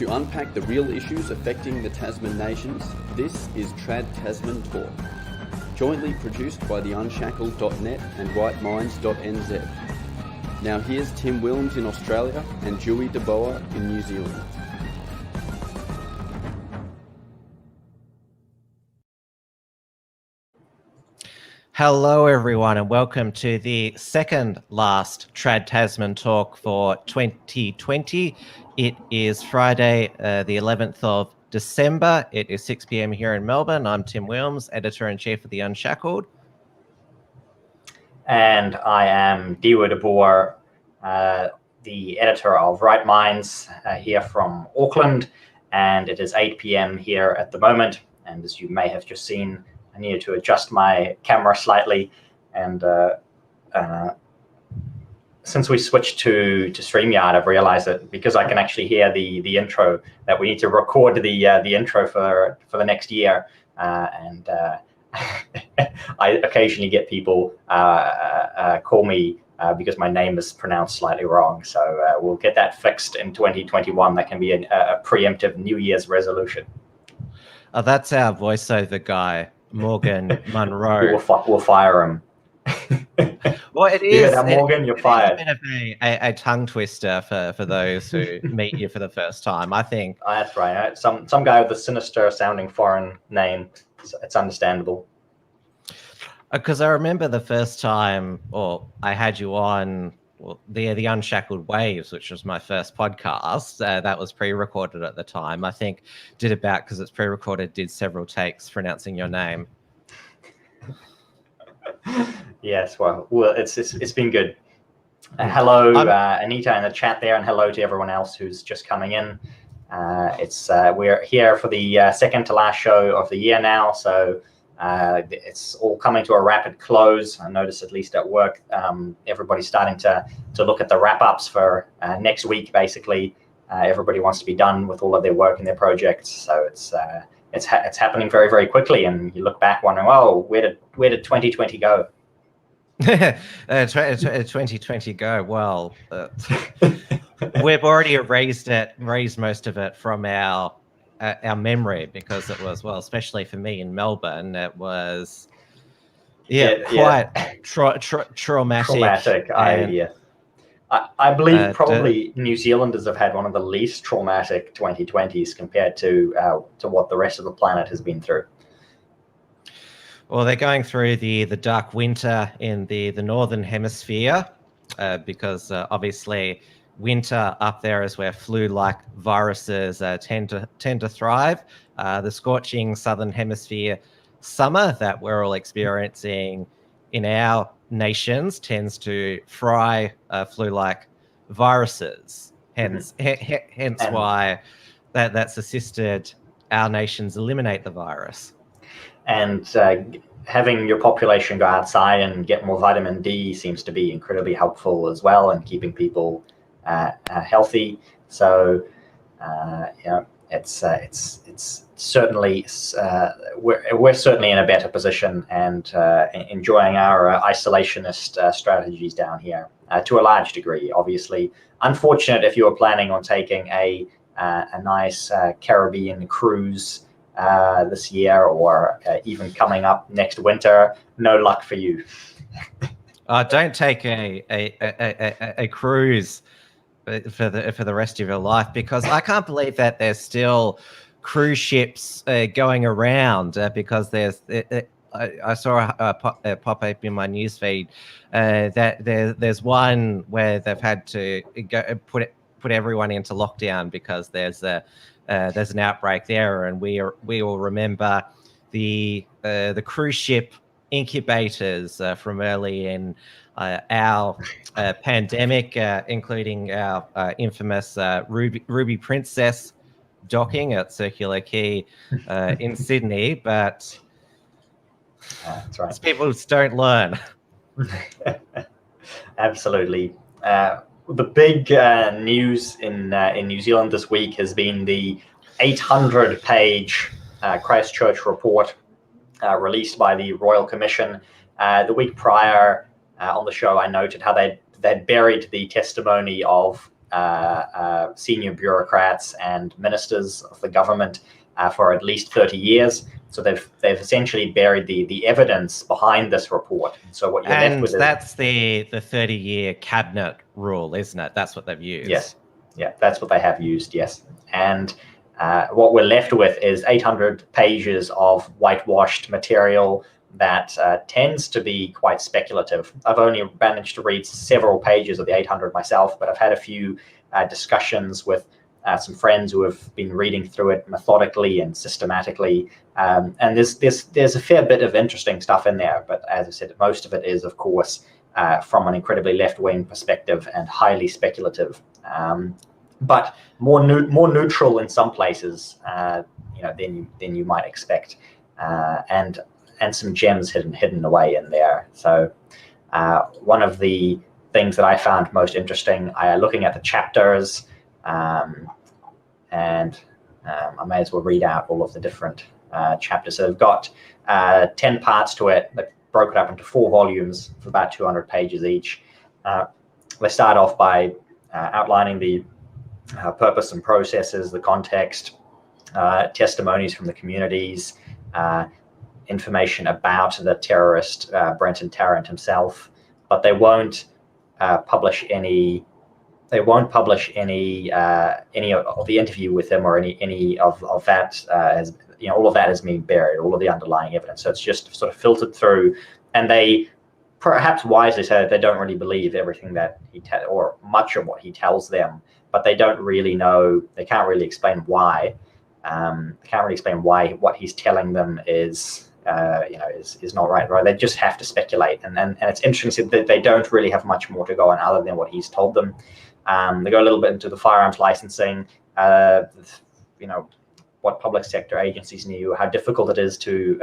To unpack the real issues affecting the Tasman nations, this is Trad Tasman Talk, jointly produced by the Unshackled.net and rightminds.nz. Now here's Tim Wilms in Australia and Dieuwe in New Zealand. Hello everyone and welcome to the second last Trad Tasman Talk for 2020. It is Friday the 11th of December. It is 6 p.m. here in Melbourne. I'm Tim Wilms, Editor-in-Chief of the Unshackled. And I am Dieuwe Boer, the editor of Right Minds here from Auckland. And it is 8 p.m. here at the moment. And as you may have just seen, I needed to adjust my camera slightly, and since we switched to StreamYard, I've realized that because I can actually hear the intro, that we need to record the intro for the next year. And I occasionally get people call me because my name is pronounced slightly wrong. So we'll get that fixed in 2021. That can be a preemptive New Year's resolution. Oh, that's our voiceover guy, Morgan Monroe. We'll fire him. Well, it is. You hear that, Morgan? You're fired. It's a bit of a tongue twister for those who meet you for the first time, I think. Oh, that's right. Some guy with a sinister sounding foreign name. It's understandable. Because I remember the first time, I had you on the Unshackled Waves, which was my first podcast. That was pre-recorded at the time. I think because it's pre-recorded, did several takes pronouncing your name. Yes, well, it's been good. Hello, Anita in the chat there, and hello to everyone else who's just coming in. We're here for the second to last show of the year now, so it's all coming to a rapid close. I notice, at least at work, everybody's starting to look at the wrap-ups for next week. Basically, everybody wants to be done with all of their work and their projects, so it's happening very, very quickly. And you look back wondering, oh, where did 2020 go? 2020 go. Well, we've already erased most of it from our memory, because it was, well, especially for me in Melbourne, it was quite traumatic. I believe probably New Zealanders have had one of the least traumatic 2020s compared to what the rest of the planet has been through. Well, they're going through the dark winter in the northern hemisphere, because obviously winter up there is where flu-like viruses tend to thrive. The scorching southern hemisphere summer that we're all experiencing in our nations tends to fry flu-like viruses. Hence why that's assisted our nations eliminate the virus. And having your population go outside and get more vitamin D seems to be incredibly helpful as well, and keeping people healthy. So it's certainly we're certainly in a better position, and enjoying our isolationist strategies down here to a large degree. Obviously, unfortunate if you were planning on taking a nice Caribbean cruise this year, or even coming up next winter. No luck for you. Don't take a cruise for the rest of your life, because I can't believe that there's still cruise ships going around, because I saw a pop up in my newsfeed that there's one where they've had to put everyone into lockdown because there's an outbreak there, and we all remember the cruise ship incubators from early in our pandemic, including our infamous Ruby Princess docking at Circular Quay in Sydney. But that's right. People just don't learn. Absolutely. The big news in New Zealand this week has been the 800-page Christchurch report released by the Royal Commission. The week prior on the show, I noted how they'd buried the testimony of senior bureaucrats and ministers of the government for at least 30 years. So they've essentially buried the evidence behind this report. So what you're left with is... that's the 30-year cabinet rule, isn't it? That's what they've used. Yes. Yeah, that's what they have used, yes. And what we're left with is 800 pages of whitewashed material that tends to be quite speculative. I've only managed to read several pages of the 800 myself, but I've had a few discussions with some friends who have been reading through it methodically and systematically. And there's a fair bit of interesting stuff in there, but as I said, most of it is, of course, from an incredibly left-wing perspective and highly speculative. But more neutral in some places, than you might expect, and some gems hidden away in there. So one of the things that I found most interesting, looking at the chapters, and I may as well read out all of the different chapters. So they've got 10 parts to it. They've broken it up into 4 volumes of about 200 pages each. They start off by outlining the purpose and processes, the context, testimonies from the communities, information about the terrorist Brenton Tarrant himself, but they won't publish any. They won't publish any of the interview with him or any of that. As all of that is being buried, all of the underlying evidence. So it's just sort of filtered through, and they perhaps wisely say that they don't really believe everything that or much of what he tells them, but they don't really know. They can't really explain why. They can't really explain why what he's telling them is not right. They just have to speculate, and it's interesting that they don't really have much more to go on other than what he's told them. They go a little bit into the firearms licensing, what public sector agencies knew, how difficult it is to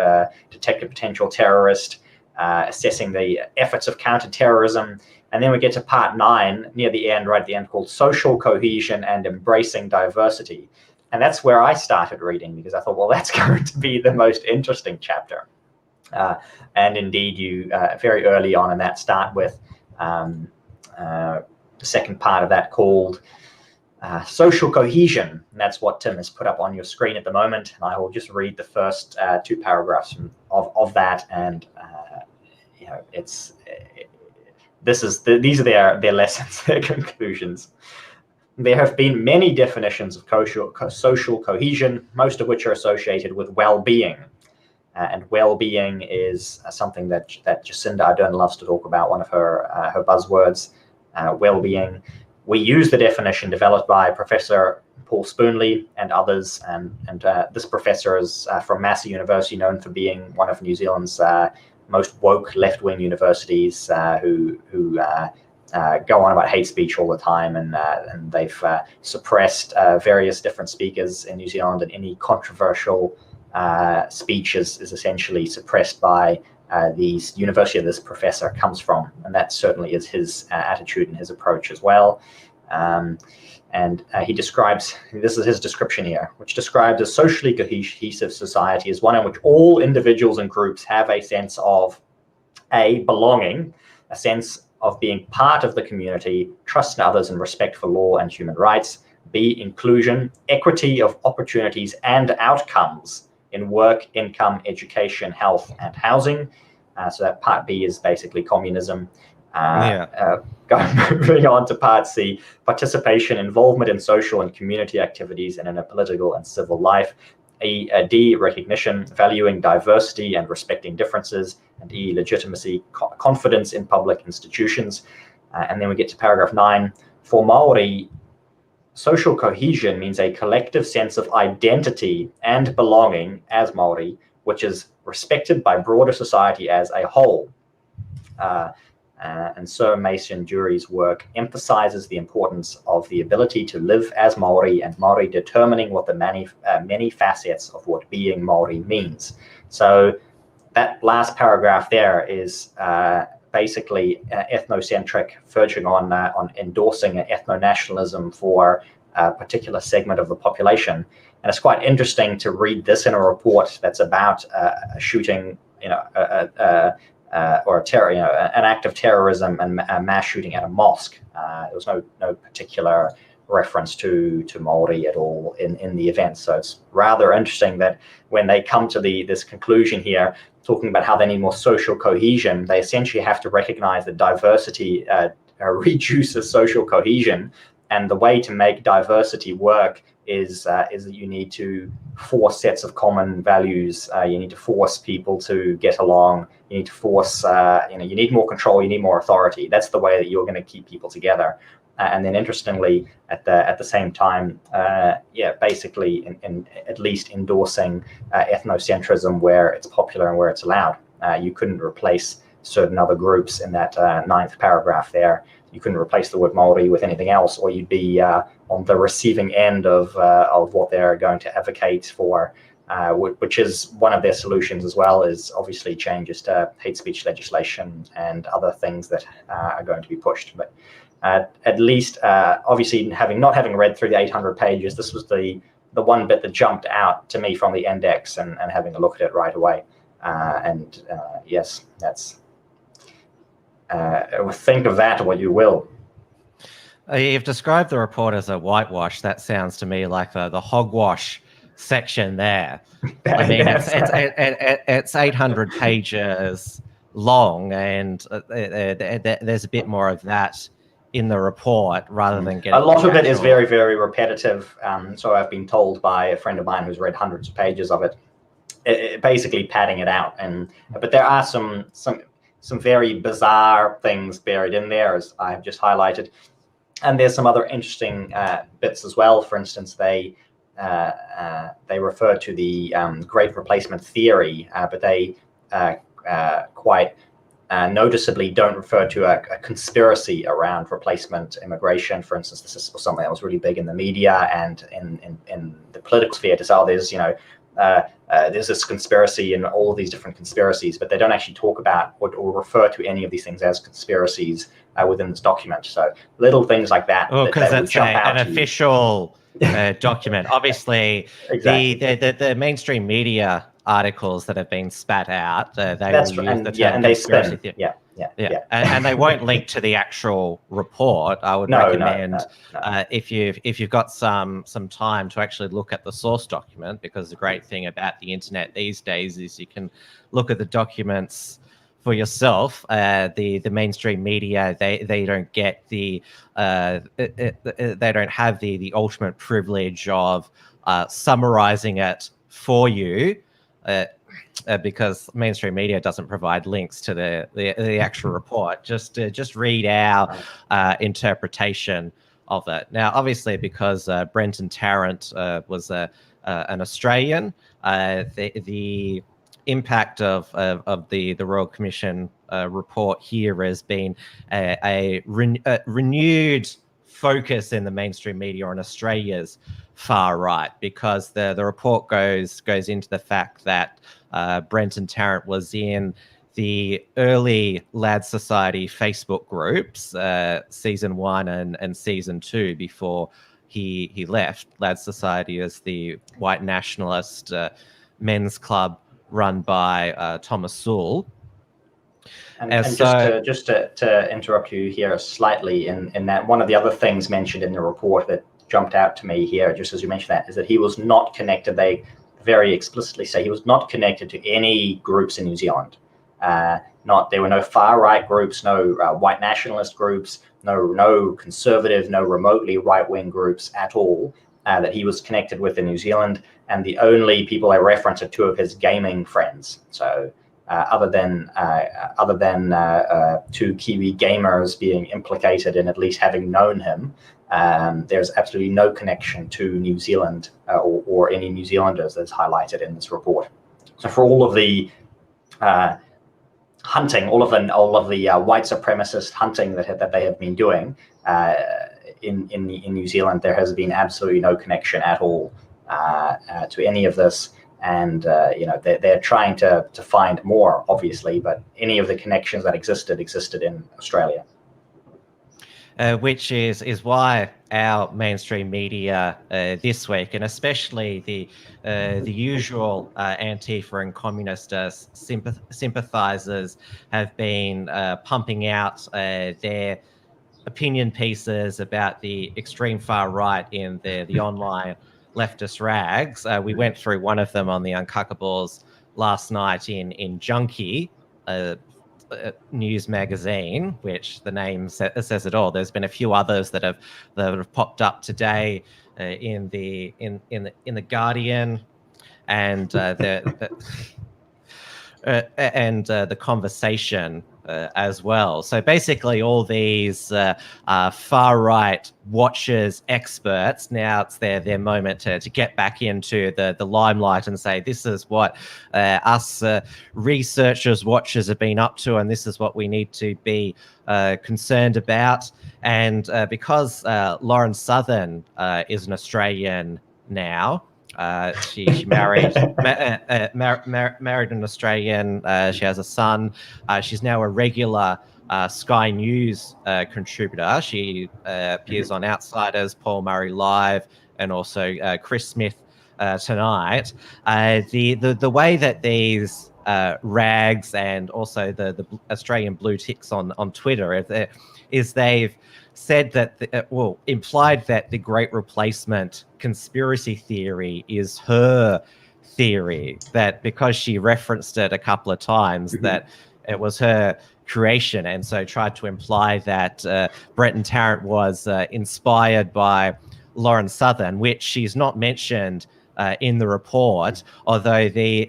detect a potential terrorist, assessing the efforts of counterterrorism. And then we get to part 9 near the end, right at the end, called Social Cohesion and Embracing Diversity. And that's where I started reading, because I thought, well, that's going to be the most interesting chapter. And indeed, you very early on in that start with the second part of that called Social Cohesion. And that's what Tim has put up on your screen at the moment. And I will just read the first 2 paragraphs of that. And these are their lessons, their conclusions. There have been many definitions of social cohesion, most of which are associated with well-being. And well-being is something that Jacinda Ardern loves to talk about, one of her buzzwords, well-being. We use the definition developed by Professor Paul Spoonley and others, and this professor is from Massey University, known for being one of New Zealand's most woke left-wing universities, who go on about hate speech all the time, and they've suppressed various different speakers in New Zealand, and any controversial speech is essentially suppressed by the university that this professor comes from, and that certainly is his attitude and his approach as well. And he describes, this is his description here, which describes a socially cohesive society as one in which all individuals and groups have a sense of A, belonging, a sense of being part of the community, trust in others, and respect for law and human rights. B, inclusion, equity of opportunities and outcomes in work, income, education, health, and housing. So that part B is basically communism. Moving on to part C, participation, involvement in social and community activities and in a political and civil life. D, recognition, valuing diversity and respecting differences. And E, legitimacy, confidence in public institutions. And then we get to paragraph 9. For Maori, social cohesion means a collective sense of identity and belonging as Maori, which is respected by broader society as a whole. And Sir Mason Jury's work emphasizes the importance of the ability to live as Maori and Maori determining what the many facets of what being Maori means. So that last paragraph there is basically ethnocentric, verging on endorsing ethno-nationalism for a particular segment of the population. And it's quite interesting to read this in a report that's about a shooting, or an act of terrorism and mass shooting at a mosque. There was no particular reference to Maori at all in the event. So it's rather interesting that when they come to this conclusion here, talking about how they need more social cohesion, they essentially have to recognize that diversity reduces social cohesion, and the way to make diversity work is that you need to force sets of common values. You need to force people to get along. You need to force, you need more control. You need more authority. That's the way that you're going to keep people together. And then, interestingly, at the same time, basically, in at least endorsing ethnocentrism where it's popular and where it's allowed. You couldn't replace certain other groups in that 9th paragraph there. You couldn't replace the word Maori with anything else, or you'd be on the receiving end of what they're going to advocate for, which is one of their solutions as well, is obviously changes to hate speech legislation and other things that are going to be pushed. But at least, obviously, not having read through the 800 pages, this was the one bit that jumped out to me from the index, and having a look at it right away. Yes, that's. Think of that what you will. You've described the report as a whitewash. That sounds to me like the hogwash section there. I mean, it's 800 pages long, and there's a bit more of that in the report rather than getting. A lot of it is very, very repetitive. So I've been told by a friend of mine who's read hundreds of pages of it, basically padding it out. But there are some very bizarre things buried in there, as I've just highlighted. And there's some other interesting bits as well. For instance, they refer to the Great Replacement theory, but they quite noticeably don't refer to a conspiracy around replacement immigration. For instance, this is something that was really big in the media and in the political sphere to say, oh, there's this conspiracy and all of these different conspiracies, but they don't actually talk about or refer to any of these things as conspiracies within this document. So little things like that. Well, because it's an official document. Obviously, exactly. the mainstream media articles that have been spat out, they will use the term conspiracy theory. Yeah. And they won't link to the actual report. I would recommend if you've got some time to actually look at the source document, because the great thing about the internet these days is you can look at the documents for yourself. The mainstream media, they don't get they don't have the ultimate privilege of summarizing it for you. Because mainstream media doesn't provide links to the actual report. Just read our interpretation of it. Now, obviously, because Brenton Tarrant was an Australian, the impact of the Royal Commission report here has been a renewed focus in the mainstream media on Australia's far right, because the report goes into the fact that Brenton Tarrant was in the early Lad Society Facebook groups, season 1 and season 2, before he left. Lad Society is the white nationalist men's club run by Thomas Sewell. And just to interrupt you here slightly, in that one of the other things mentioned in the report that jumped out to me here, just as you mentioned that, is that he was not connected. They very explicitly say he was not connected to any groups in New Zealand. There were no far right groups, no white nationalist groups, no conservative, no remotely right wing groups at all that he was connected with in New Zealand. And the only people I reference are two of his gaming friends. So other than two Kiwi gamers being implicated in at least having known him, there's absolutely no connection to New Zealand or any New Zealanders that's highlighted in this report. So for all of the hunting, all of the white supremacist hunting that they have been doing in New Zealand, there has been absolutely no connection at all to any of this. And they're trying to find more, obviously, but any of the connections that existed in Australia. which is why our mainstream media this week, and especially the usual Antifa and communist sympathizers, have been pumping out their opinion pieces about the extreme far right in the online leftist rags. We went through one of them on the Uncockables last night in Junkie, news magazine, which the name says it all. There's been a few others that have popped up today in the Guardian, and the Conversation as well. So basically, all these far right watchers, experts, now it's their moment to get back into the limelight and say, this is what us researchers, watchers have been up to, and this is what we need to be concerned about. And because Lauren Southern is an Australian now. She married married an Australian. She has a son. She's now a regular Sky News contributor. She appears on Outsiders, Paul Murray Live, and also Chris Smith tonight. The way that these rags and also the Australian blue ticks on Twitter is they've said that, implied that the Great Replacement conspiracy theory is her theory, that because she referenced it a couple of times, that it was her creation, and so tried to imply that Brenton Tarrant was inspired by Lauren Southern, which she's not mentioned in the report, although the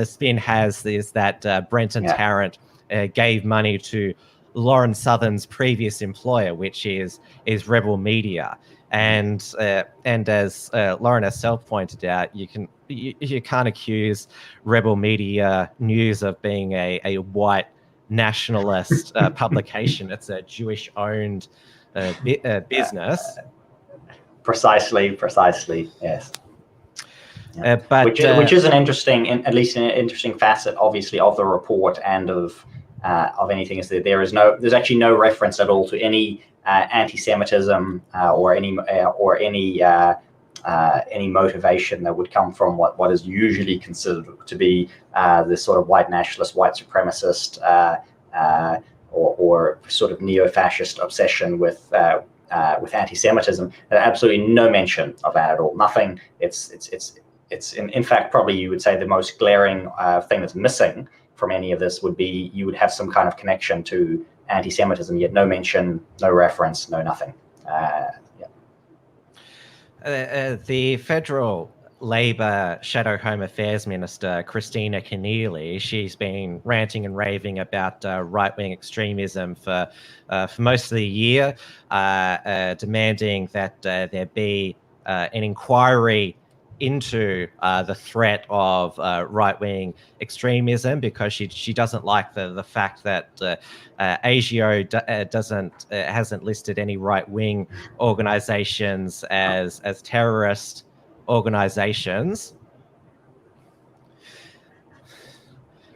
spin is that Brenton Tarrant gave money to Lauren Southern's previous employer, which is Rebel Media, and as Lauren herself pointed out, you can't accuse Rebel Media News of being a white nationalist publication. It's a Jewish-owned business. Precisely, yes. Yeah. But which is an interesting, at least an interesting facet, obviously, of the report and of anything, is that there's actually no reference at all to any anti-Semitism or any motivation that would come from what is usually considered to be this sort of white nationalist, white supremacist, or sort of neo-fascist obsession with anti-Semitism. Absolutely no mention of that at all. Nothing. It's in fact probably you would say the most glaring thing that's missing from any of this would be you would have some kind of connection to anti-Semitism, yet no mention, no reference, no nothing. The federal Labor Shadow Home Affairs Minister, Christina Keneally, she's been ranting and raving about right-wing extremism for most of the year, demanding that there be an inquiry into the threat of right-wing extremism, because she doesn't like the fact that ASIO hasn't listed any right-wing organizations as terrorist organizations.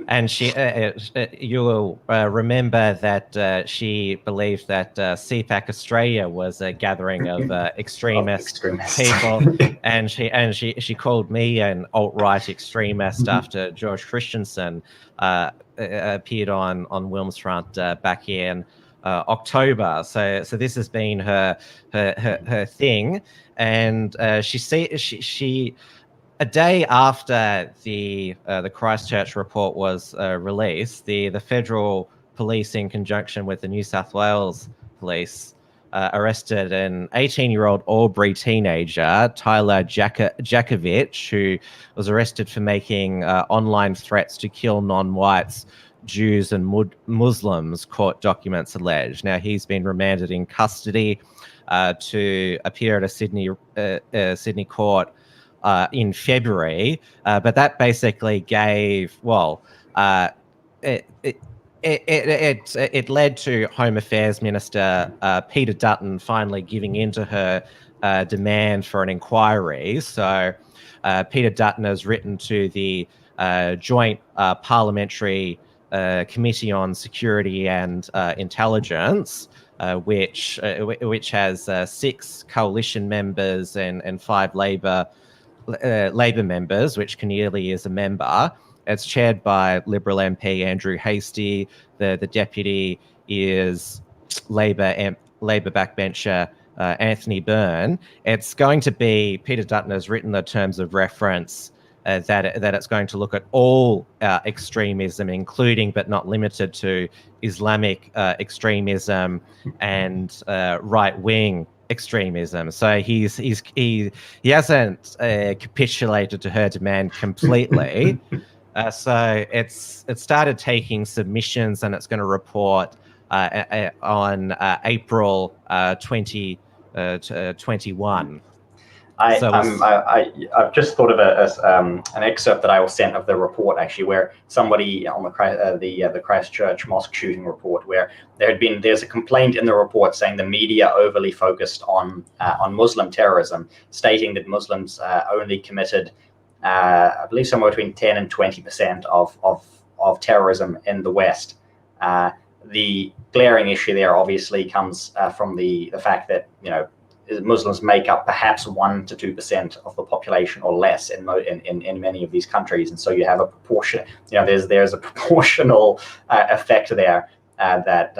And you will remember that she believed that CPAC Australia was a gathering of extremist people, and she called me an alt-right extremist after George Christensen appeared on Wilms Front back in October. So this has been her thing, and she. A day after the Christchurch report was released, the federal police, in conjunction with the New South Wales police, arrested an 18-year-old Albury teenager, Tyler Jakovich, who was arrested for making online threats to kill non-whites, Jews and Muslims, court documents allege. Now, he's been remanded in custody to appear at a Sydney court in February, but that basically gave, it led to Home Affairs Minister Peter Dutton finally giving in to her demand for an inquiry. So Peter Dutton has written to the Joint Parliamentary Committee on Security and Intelligence, which has 6 coalition members and 5 Labor members, which Keneally is a member. It's chaired by Liberal MP Andrew Hastie. The deputy is Labor backbencher Anthony Byrne. It's going to be, Peter Dutton has written the terms of reference that it's going to look at all extremism, including but not limited to Islamic extremism and right-wing extremism. So he hasn't capitulated to her demand completely. So it started taking submissions, and it's going to report on April 2021. I've just thought of an excerpt that I was sent of the report, actually, where somebody on the Christchurch mosque shooting report, where there's a complaint in the report saying the media overly focused on Muslim terrorism, stating that Muslims only committed, I believe, somewhere between 10 and 20% of terrorism in the West. The glaring issue there obviously comes from the fact that, Muslims make up perhaps 1 to 2% of the population or less in many of these countries, and so you have a proportion. There's a proportional effect there that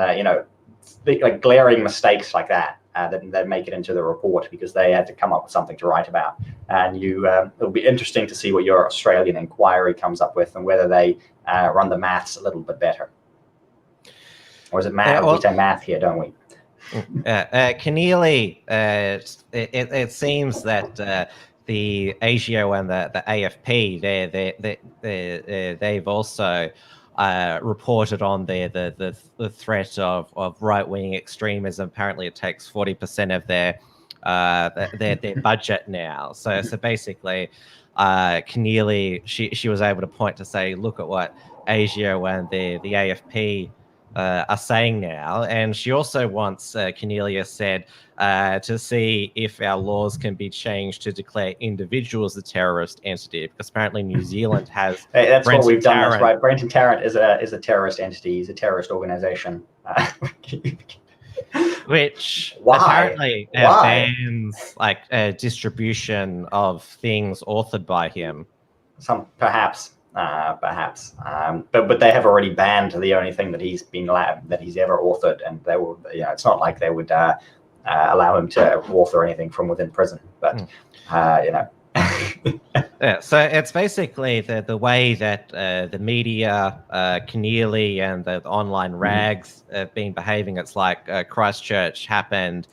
like glaring mistakes like that that make it into the report because they had to come up with something to write about. And it'll be interesting to see what your Australian inquiry comes up with and whether they run the maths a little bit better. Or is it math? We say math here, don't we? Keneally, it seems that the ASIO and the AFP, they've also reported on the threat of right-wing extremism. Apparently, it takes 40% of their budget now. So basically, Keneally, she was able to point to say, look at what ASIO and the AFP are saying now. And she also wants, Keneally said, to see if our laws can be changed to declare individuals a terrorist entity, because apparently New Zealand has. Hey, that's Brenton what we've done. That's right. Brenton Tarrant is a terrorist entity. He's a terrorist organization. Which apparently bans distribution of things authored by him. Perhaps. But they have already banned the only thing that he's ever authored, and they will. It's not like they would allow him to author anything from within prison. But Yeah, so it's basically the way that the media, Keneally, and the online rags have been behaving. It's like Christchurch happened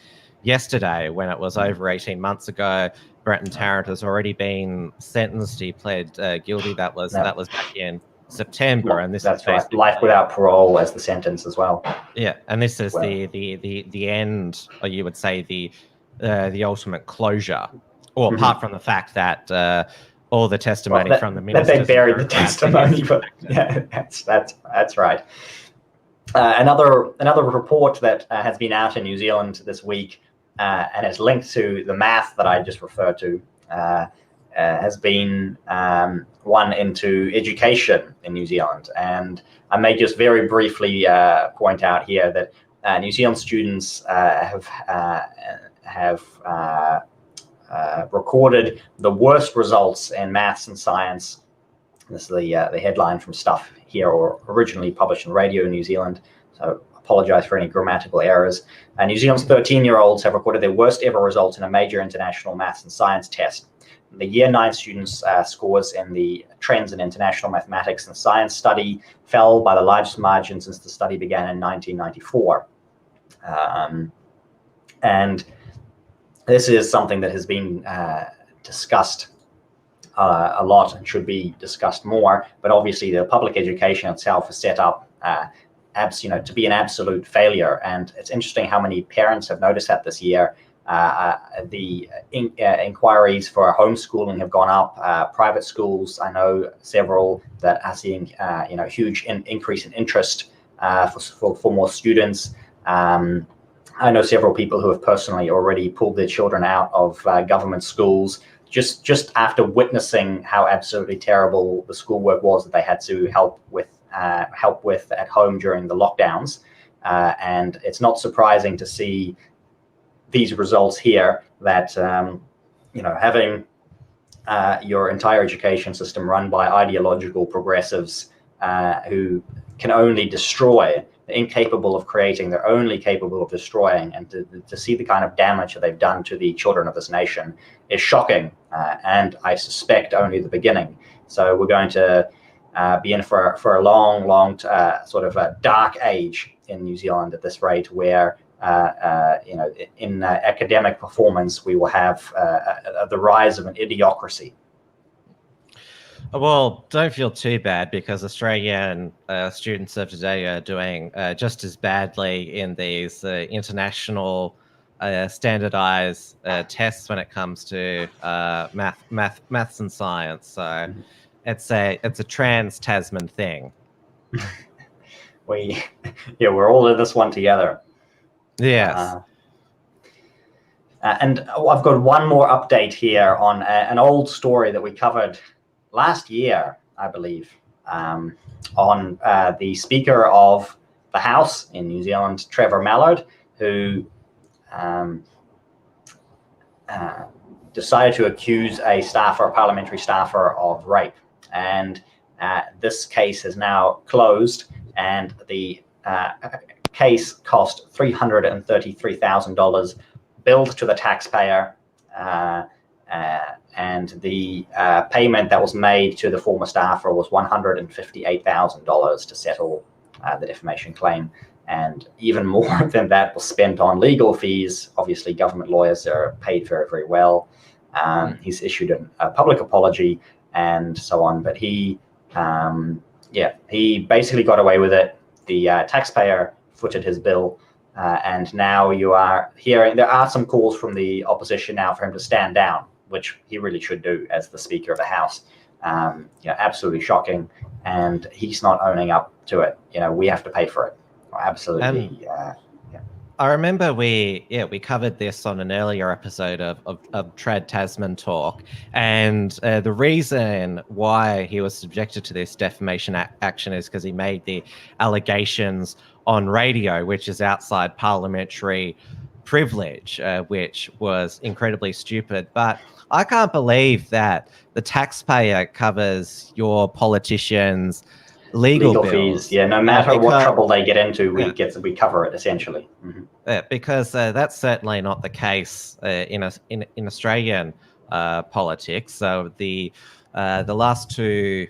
yesterday when it was over 18 months ago. Brenton Tarrant has already been sentenced. He pled guilty. That was back in September, and that's right. Life without parole as the sentence as well. Yeah, and this is the end, or you would say the ultimate closure, or apart from the fact that all the testimony from the ministers. That they buried the testimony, but yeah, that's right. Another report that has been out in New Zealand this week. And it's linked to the math that I just referred to, has been one into education in New Zealand. And I may just very briefly point out here that New Zealand students have recorded the worst results in maths and science. This is the headline from Stuff here, or originally published in Radio New Zealand. So apologize for any grammatical errors. New Zealand's 13-year-olds have recorded their worst ever results in a major international maths and science test. The Year 9 students' scores in the Trends in International Mathematics and Science study fell by the largest margin since the study began in 1994. And this is something that has been discussed a lot and should be discussed more. But obviously, the public education itself is set up to be an absolute failure. And it's interesting how many parents have noticed that this year. The inquiries for homeschooling have gone up. Private schools, I know several that are seeing huge increase in interest for more students. I know several people who have personally already pulled their children out of government schools just after witnessing how absolutely terrible the schoolwork was that they had to help with at home during the lockdowns. and it's not surprising to see these results here, that having your entire education system run by ideological progressives who can only destroy, they're incapable of creating, they're only capable of destroying, and to see the kind of damage that they've done to the children of this nation is shocking, and I suspect only the beginning. So we're going to be in for a long sort of a dark age in New Zealand at this rate, where in academic performance we will have the rise of an idiocracy. Well, don't feel too bad, because Australian students of today are doing just as badly in these international standardized tests when it comes to maths and science. So it's a trans-Tasman thing. We're all in this one together. Yes. And I've got one more update here on an old story that we covered last year, I believe, on the Speaker of the House in New Zealand, Trevor Mallard, who decided to accuse a parliamentary staffer of rape. And this case is now closed, and the case cost $333,000 billed to the taxpayer, and the payment that was made to the former staffer was $158,000 to settle the defamation claim. And even more than that was spent on legal fees. Obviously, government lawyers are paid very, very well. He's issued a public apology and so on, but he basically got away with it. The taxpayer footed his bill, and now you are hearing, there are some calls from the opposition now for him to stand down, which he really should do as the Speaker of the House. Absolutely shocking, and he's not owning up to it. We have to pay for it. Absolutely. I remember we covered this on an earlier episode of Trad Tasman Talk, and the reason why he was subjected to this defamation action is because he made the allegations on radio, which is outside parliamentary privilege, which was incredibly stupid. But I can't believe that the taxpayer covers your politicians' legal bills. Fees. No matter what trouble they get into, we cover it essentially. Because that's certainly not the case in Australian politics. So the last two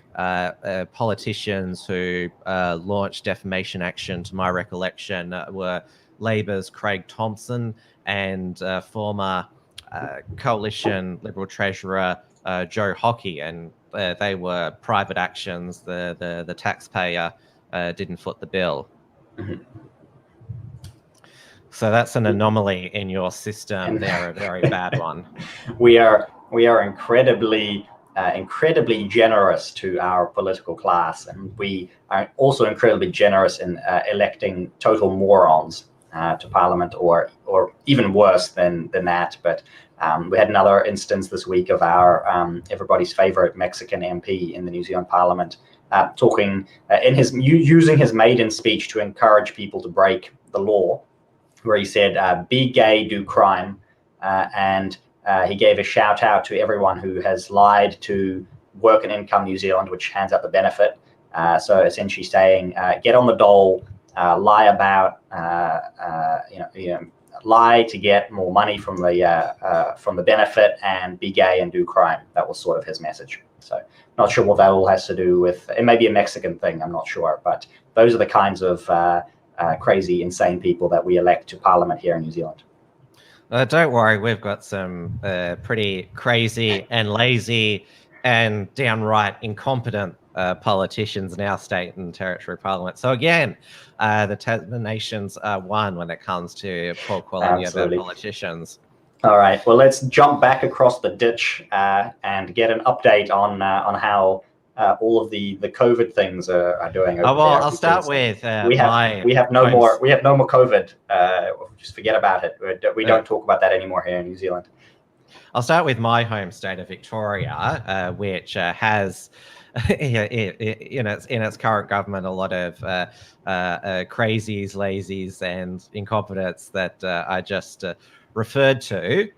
politicians who launched defamation action, to my recollection, were Labor's Craig Thompson and former Coalition Liberal Treasurer Joe Hockey, and they were private actions. The taxpayer didn't foot the bill. So that's an anomaly in your system. They're a very bad one. We are incredibly generous to our political class, and we are also incredibly generous in electing total morons to Parliament, or even worse than that. But we had another instance this week of our everybody's favorite Mexican MP in the New Zealand Parliament talking using his maiden speech to encourage people to break the law, where he said, "Be gay, do crime," and he gave a shout out to everyone who has lied to Work and Income New Zealand, which hands out the benefit. So essentially saying, get on the dole, lie about, lie to get more money from the benefit, and be gay and do crime. That was sort of his message. So not sure what that all has to do with. It may be a Mexican thing, I'm not sure, but those are the kinds of crazy, insane people that we elect to Parliament here in New Zealand. Don't worry, we've got some pretty crazy and lazy and downright incompetent politicians in our state and territory parliament. So again, the Tasman nations are one when it comes to poor quality of our politicians. All right, well, let's jump back across the ditch and get an update on how all of the COVID things are doing. Well, I'll start with we have no more COVID. Just forget about it. We don't talk about that anymore here in New Zealand. I'll start with my home state of Victoria, which has in its current government, a lot of crazies, lazies, and incompetents that I just referred to.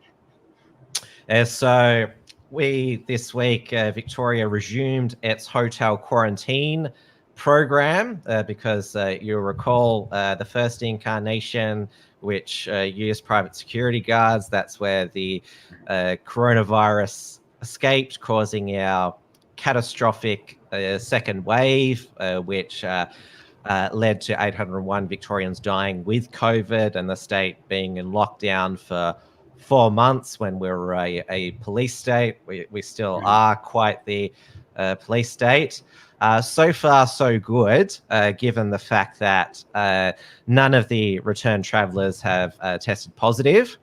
So this week, Victoria resumed its hotel quarantine program because you'll recall the first incarnation, which used private security guards. That's where the coronavirus escaped, causing our catastrophic second wave, which led to 801 Victorians dying with COVID and the state being in lockdown for 4 months when we were a police state. We still are quite the police state. So far, so good, given the fact that none of the returned travellers have tested positive.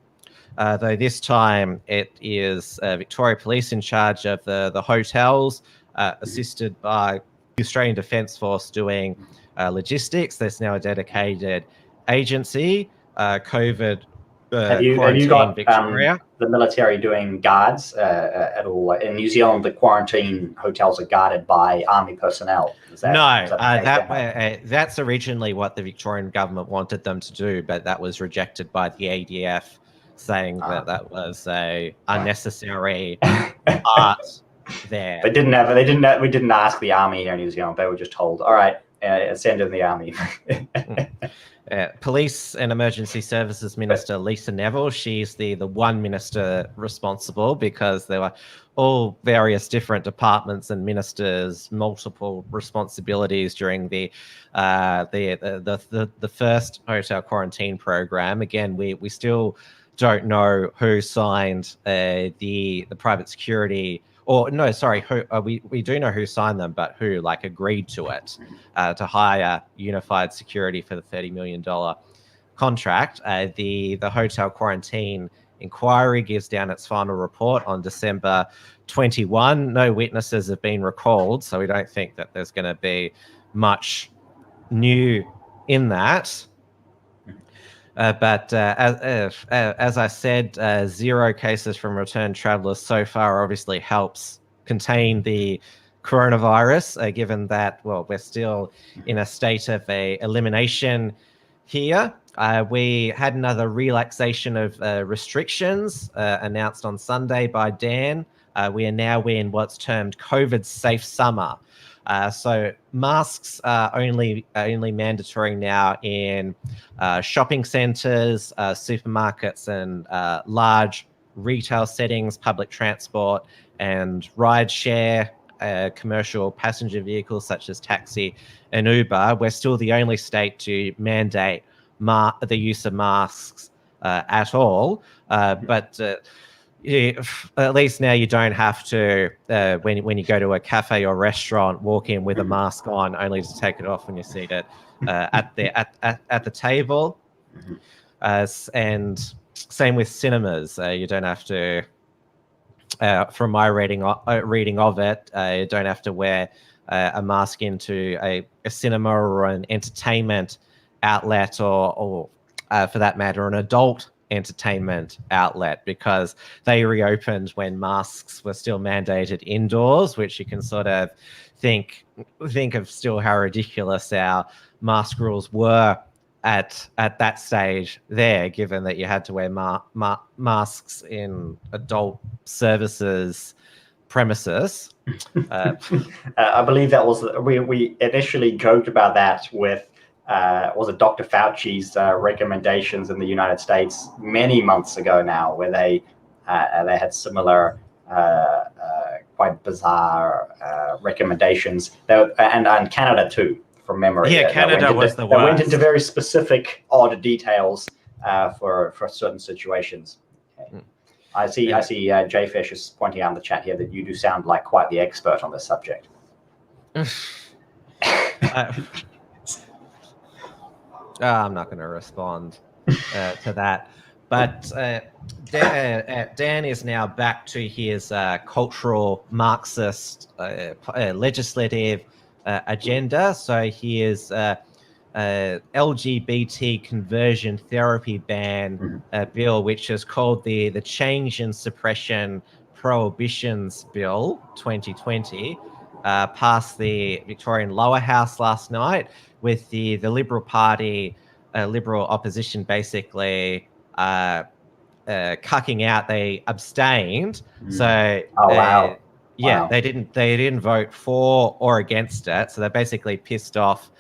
Though this time it is Victoria Police in charge of the hotels, assisted by the Australian Defence Force doing logistics. There's now a dedicated agency, COVID have you got Victoria. The military doing guards at all? In New Zealand, the quarantine hotels are guarded by army personnel. That's originally what the Victorian government wanted them to do, but that was rejected by the ADF, saying that was a unnecessary part there. We didn't ask the army here in New Zealand. They were just told, all right, send in the army. Police and Emergency Services Minister Lisa Neville, she's the one minister responsible, because there were all various different departments and ministers, multiple responsibilities during the first hotel quarantine program. Again, we still don't know who signed the private security. Or no, sorry, we do know who signed them, but who agreed to it, to hire unified security for the $30 million contract. The hotel quarantine inquiry gives down its final report on December 21. No witnesses have been recalled, so we don't think that there's going to be much new in that. But as I said, 0 cases from returned travellers so far obviously helps contain the coronavirus, given that, well, we're still in a state of elimination here. We had another relaxation of restrictions announced on Sunday by Dan. We are now in what's termed COVID-safe summer. So masks are only mandatory now in shopping centres, supermarkets, and large retail settings, public transport, and ride share, commercial passenger vehicles such as taxi and Uber. We're still the only state to mandate the use of masks at all, but at least now you don't have to, when you go to a cafe or restaurant, walk in with a mask on, only to take it off when you're seated at the table. And same with cinemas. You don't have to, from my reading of it, you don't have to wear a mask into a cinema or an entertainment outlet, or for that matter, an adult entertainment outlet, because they reopened when masks were still mandated indoors, which you can sort of think of still how ridiculous our mask rules were at that stage there, given that you had to wear masks in adult services premises. I believe that was, we initially joked about that with was it Dr. Fauci's recommendations in the United States many months ago now, where they had similar quite bizarre recommendations, and Canada too, from memory. Yeah, Canada was the worst. They went into very specific odd details for certain situations. Okay. I see Jay Fish is pointing out in the chat here that you do sound like quite the expert on this subject. I'm not going to respond to that. But Dan is now back to his cultural Marxist legislative agenda. So he is LGBT conversion therapy ban bill, which is called the Change in Suppression Prohibitions Bill 2020. passed the Victorian Lower House last night with the Liberal Party, Liberal opposition basically cucking out. They abstained. So wow. they didn't vote for or against it. So they basically pissed off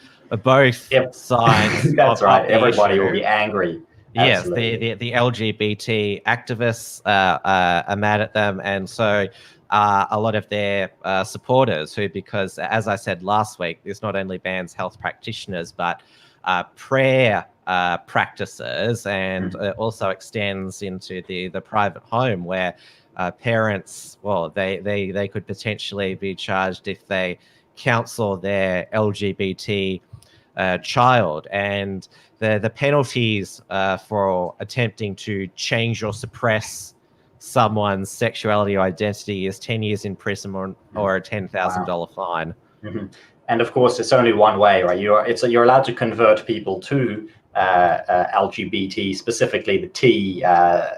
both sides. That's right. Everybody will issue. be angry. Yes, Absolutely. the LGBT activists are mad at them, and so a lot of their supporters who, because as I said last week, this not only bans health practitioners but prayer practices, and also extends into the private home where parents, well, they could potentially be charged if they counsel their LGBT child, and the penalties for attempting to change or suppress someone's sexuality or identity is 10 years in prison or a $10,000 fine. And of course, it's only one way, right? You're allowed to convert people to LGBT, specifically the T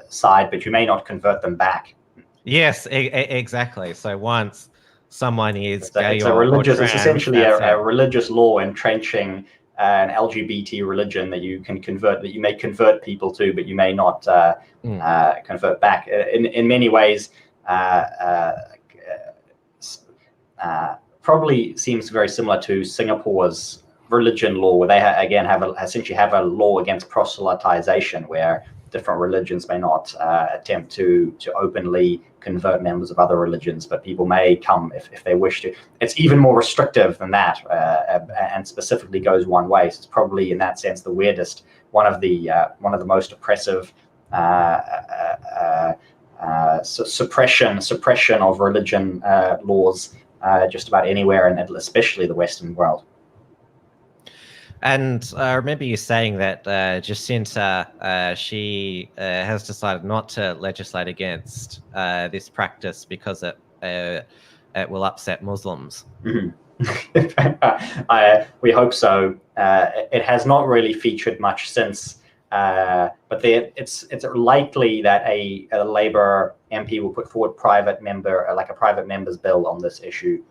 side, but you may not convert them back. Yes, exactly. So once someone is gay it's trans, it's essentially a religious law entrenching an LGBT religion that you can convert, that you may convert people to, but you may not convert back. In many ways, probably seems very similar to Singapore's religion law, where they essentially have a law against proselytization, where different religions may not attempt to openly convert members of other religions, but people may come if they wish to. It's even more restrictive than that, and specifically goes one way. So it's probably in that sense the weirdest, one of the most oppressive suppression of religion laws just about anywhere, and especially the Western world. And I remember you saying that Jacinta, she has decided not to legislate against this practice because it will upset Muslims. We hope so. It has not really featured much since, but it's likely that a Labour MP will put forward a private member's bill on this issue,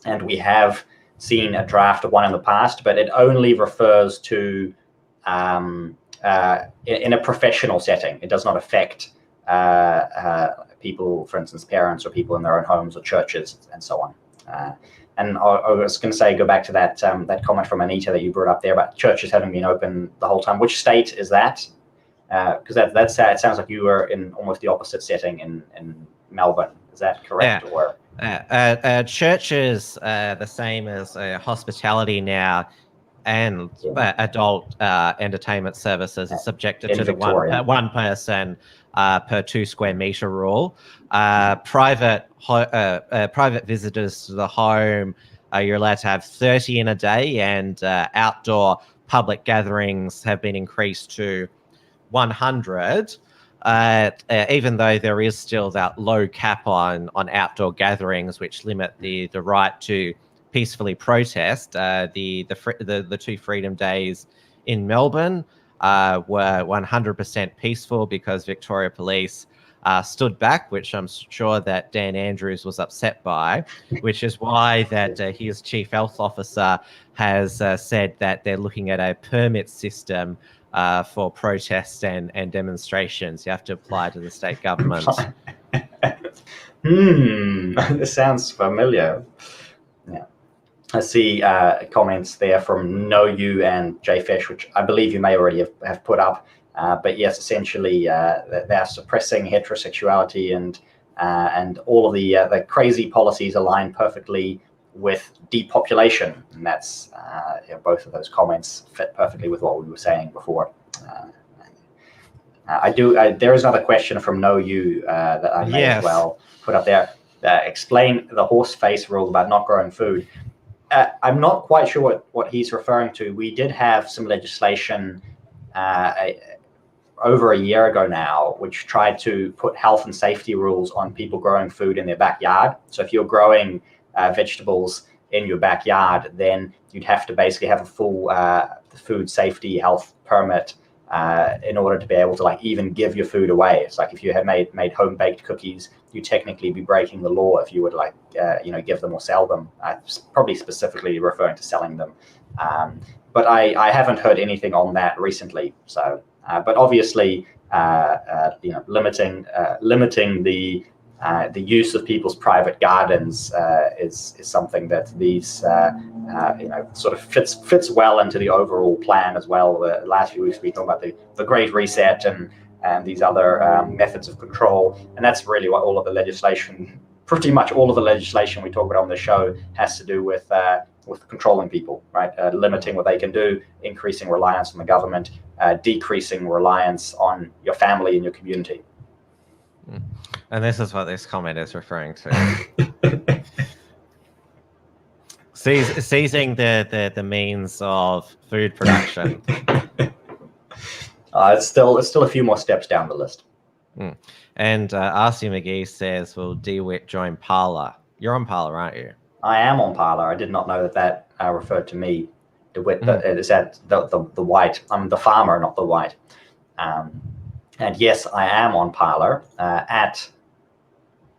and we have seen a draft of one in the past, but it only refers to in a professional setting. It does not affect people, for instance, parents or people in their own homes or churches and so on. And I was going to say, go back to that comment from Anita that you brought up there about churches having been open the whole time. Which state is that? Because it sounds like you were in almost the opposite setting in Melbourne. Is that correct? Yeah. Or churches, the same as hospitality now, and adult entertainment services are subjected to Victoria, the one person per 2 square meter rule. Private visitors to the home, you're allowed to have 30 in a day, and outdoor public gatherings have been increased to 100. Even though there is still that low cap on outdoor gatherings, which limit the right to peacefully protest, the 2 Freedom Days in Melbourne were 100% peaceful because Victoria Police stood back, which I'm sure that Dan Andrews was upset by, which is why that his chief health officer has said that they're looking at a permit system for protests and demonstrations. You have to apply to the state government. This sounds familiar. Yeah, I see comments there from No You and Jay Fish, which I believe you may already have put up. But yes, essentially, they are suppressing heterosexuality, and all of the crazy policies align perfectly with depopulation, and that's both of those comments fit perfectly with what we were saying before. There is another question from No You that I may as well put up there. Explain the horse face rule about not growing food. I'm not quite sure what he's referring to. We did have some legislation over a year ago now, which tried to put health and safety rules on people growing food in their backyard. So if you're growing vegetables in your backyard, then you'd have to basically have a full food safety health permit in order to be able to like even give your food away. It's like if you had made home baked cookies, you technically be breaking the law if you would like give them or sell them. Probably specifically referring to selling them. But I haven't heard anything on that recently. So, but obviously, limiting the use of people's private gardens is something that these sort of fits well into the overall plan as well. The last few weeks we talked about the Great Reset and these other methods of control, and that's really what all of the legislation, pretty much all of the legislation we talk about on the show, has to do with controlling people, right? Limiting what they can do, increasing reliance on the government, decreasing reliance on your family and your community. And this is what this comment is referring to. Seizing the means of food production. It's still a few more steps down the list. And RC McGee says, will Dieuwe join Parler? You're on Parler, aren't you? I am on Parler. I did not know that referred to me. DeWitt, it is at the white. I'm the farmer, not the white. And yes, I am on Parler at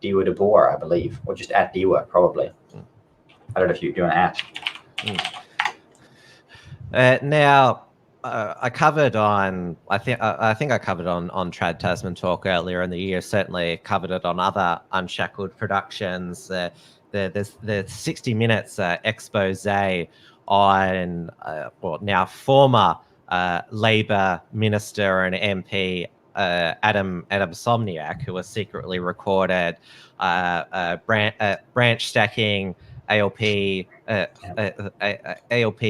Dieuwe de Boer, I believe, or just at Dieuwe, probably. I don't know if you're doing at. Now, I covered on. I think I covered on Trad Tasman Talk earlier in the year. Certainly covered it on other Unshackled Productions. The 60 minutes expose on now former Labour minister and MP Adam Somniak, who was secretly recorded branch stacking ALP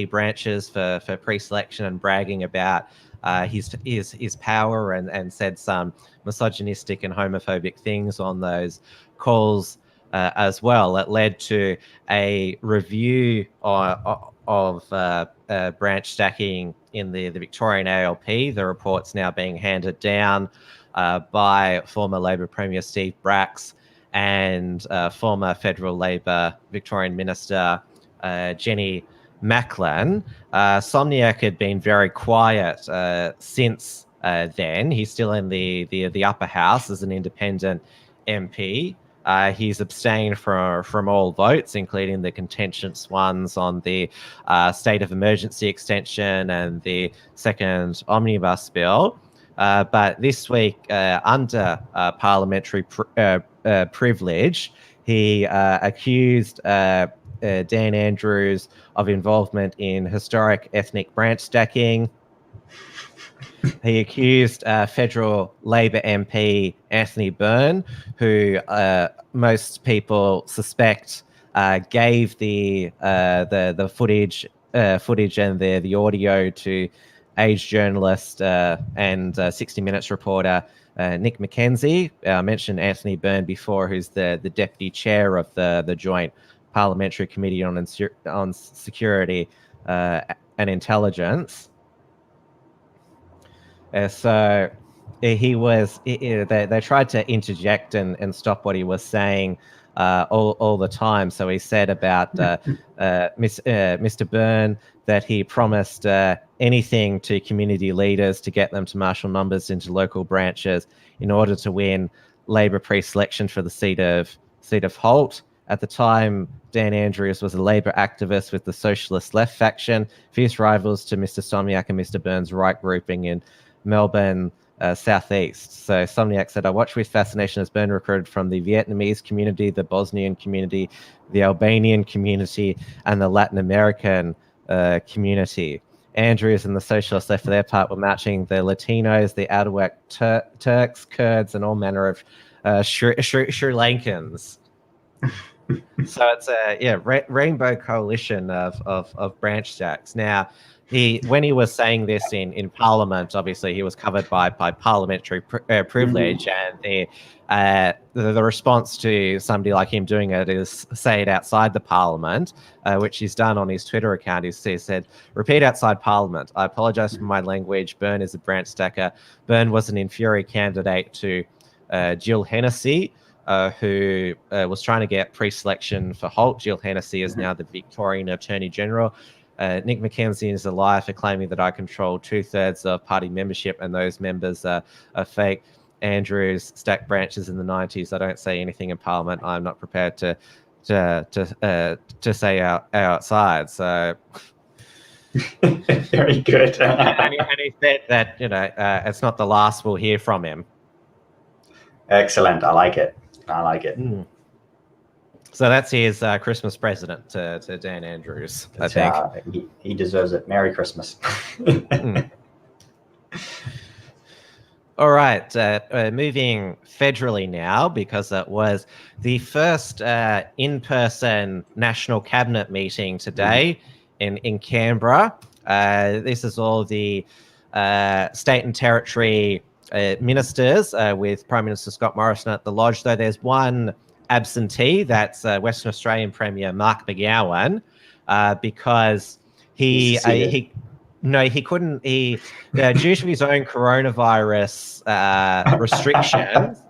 branches for pre-selection and bragging about his power and said some misogynistic and homophobic things on those calls as well. It led to a review of branch stacking in the Victorian ALP. The report's now being handed down by former Labor Premier Steve Bracks and former Federal Labor Victorian Minister Jenny Macklin. Somniak had been very quiet since then. He's still in the upper house as an independent MP. He's abstained from all votes, including the contentious ones on the state of emergency extension and the second omnibus bill. But this week, under parliamentary privilege, he accused Dan Andrews of involvement in historic ethnic branch stacking. He accused federal Labor MP Anthony Byrne, who most people suspect gave the footage and the audio to age journalist and 60 Minutes reporter Nick McKenzie. I mentioned Anthony Byrne before, who's the deputy chair of the Joint Parliamentary Committee on Security and Intelligence. So they tried to interject and stop what he was saying all the time. So he said about Mr. Byrne that he promised anything to community leaders to get them to marshal numbers into local branches in order to win Labor pre-selection for the seat of Holt. At the time, Dan Andrews was a Labor activist with the Socialist Left faction, fierce rivals to Mr. Somniak and Mr. Byrne's right grouping in Melbourne Southeast. So Somniak said, I watched with fascination as Byrne recruited from the Vietnamese community, the Bosnian community, the Albanian community, and the Latin American community. Andrews and the Socialist Left, for their part, were matching the Latinos, the Arawak Turks, Kurds, and all manner of Sri Lankans. So it's a rainbow coalition of branch stacks. Now, when he was saying this in Parliament, obviously he was covered by parliamentary privilege, and the response to somebody like him doing it is say it outside the Parliament, which he's done on his Twitter account. He said, "Repeat outside Parliament. I apologise for my language. Byrne is a branch stacker. Byrne was an inferior candidate to Jill Hennessy, who was trying to get pre-selection for Holt. Jill Hennessy is now the Victorian Attorney General. Nick McKenzie is a liar for claiming that I control 2/3 of party membership and those members are fake. Andrews stacked branches in the 90s. I don't say anything in Parliament. I'm not prepared to say outside. So very good. and he said that it's not the last we'll hear from him. Excellent. I like it. Mm. So that's his Christmas present to Dan Andrews, I think. He deserves it. Merry Christmas. Mm. All right, moving federally now, because it was the first in-person National Cabinet meeting today in Canberra. This is all the state and territory ministers with Prime Minister Scott Morrison at the Lodge, though there's one absentee, that's Western Australian Premier Mark McGowan, because he couldn't. Due to his own coronavirus restrictions,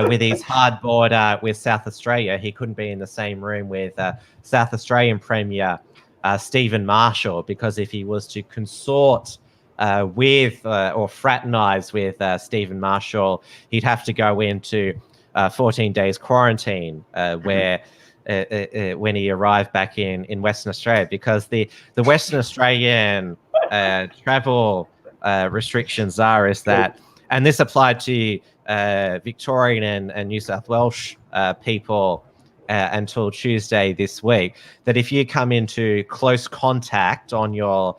with his hard border with South Australia, he couldn't be in the same room with South Australian Premier Stephen Marshall, because if he was to consort with or fraternise with Stephen Marshall, he'd have to go into 14 days quarantine, where when he arrived back in Western Australia, because the Western Australian travel restrictions is that, and this applied to Victorian and New South Wales people until Tuesday this week, that if you come into close contact on your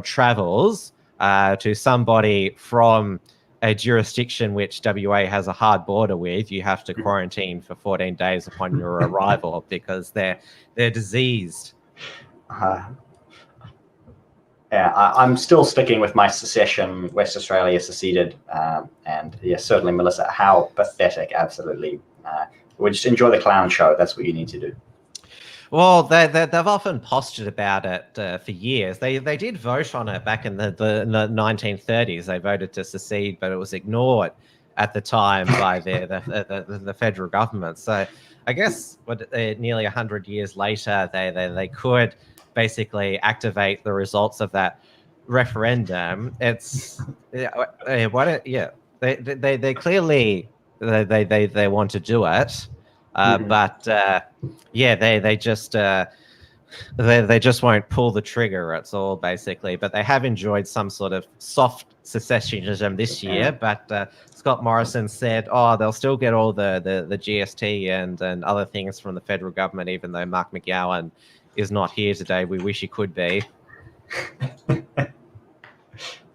travels to somebody from a jurisdiction which WA has a hard border with, you have to quarantine for 14 days upon your arrival because they're diseased. Yeah, I'm still sticking with my secession. West Australia seceded, and yes, certainly, Melissa. How pathetic! Absolutely. We just enjoy the clown show. That's what you need to do. Well, they've often postured about it for years. They did vote on it back in the 1930s. They voted to secede, but it was ignored at the time by the federal government. So I guess nearly 100 years later, they could basically activate the results of that referendum. It's they clearly they want to do it. But they just won't pull the trigger. It's all basically. But they have enjoyed some sort of soft secessionism this year. But Scott Morrison said, they'll still get all the GST and other things from the federal government, even though Mark McGowan is not here today. We wish he could be.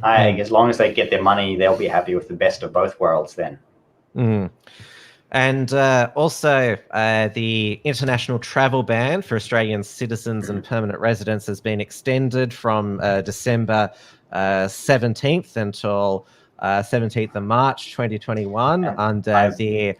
I think as long as they get their money, they'll be happy with the best of both worlds then. Mm. And also, the international travel ban for Australian citizens and permanent residents has been extended from December 17th until 17th of March 2021 under the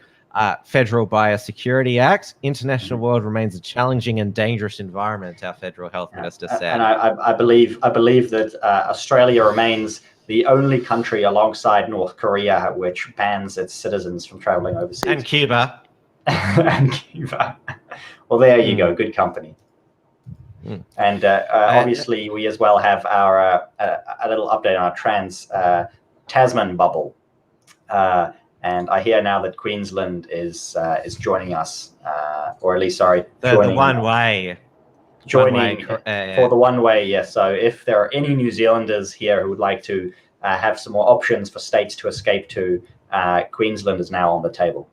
Federal Biosecurity Act. International world remains a challenging and dangerous environment, our federal health minister said. And I believe that Australia remains the only country alongside North Korea which bans its citizens from traveling overseas. And Cuba. And Cuba. Well, there you go. Good company. And obviously, we as well have our a little update on our trans-Tasman bubble. And I hear now that Queensland is joining us, or at least, sorry, the one-way. Joining for the one-way, yes. So if there are any New Zealanders here who would like to have some more options for states to escape to, Queensland is now on the table.